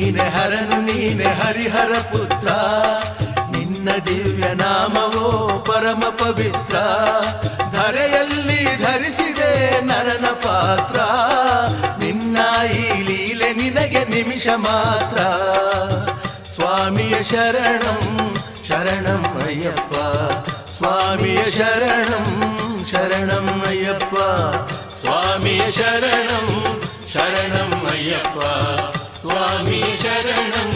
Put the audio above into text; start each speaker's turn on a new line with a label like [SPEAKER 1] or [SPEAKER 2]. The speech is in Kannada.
[SPEAKER 1] ನೀನೆ ಹರನು ನೀನೆ ಹರಿಹರ ಪುತ್ರ, ನಿನ್ನ ದಿವ್ಯ ನಾಮವೋ ಪರಮ ಪವಿತ್ರ. ಧರೆಯಲ್ಲಿ ಧರಿಸಿದೆ ನರನ ಪಾತ್ರ, ನಿನ್ನ ಈ ಲೀಲೆ ನಿನಗೆ ನಿಮಿಷ ಮಾತ್ರ. ಸ್ವಾಮಿಯ ಶರಣಂ ಶರಣಂ ಅಯ್ಯಪ್ಪ, ಸ್ವಾಮಿಯ ಶರಣಂ ಶರಣಂ ಅಯ್ಯಪ್ಪ, ಸ್ವಾಮಿಯ ಶರಣಂ ಶರಣಂ ಅಯ್ಯಪ್ಪ, ಸ್ವಾಮಿಯ ಶರಣಂ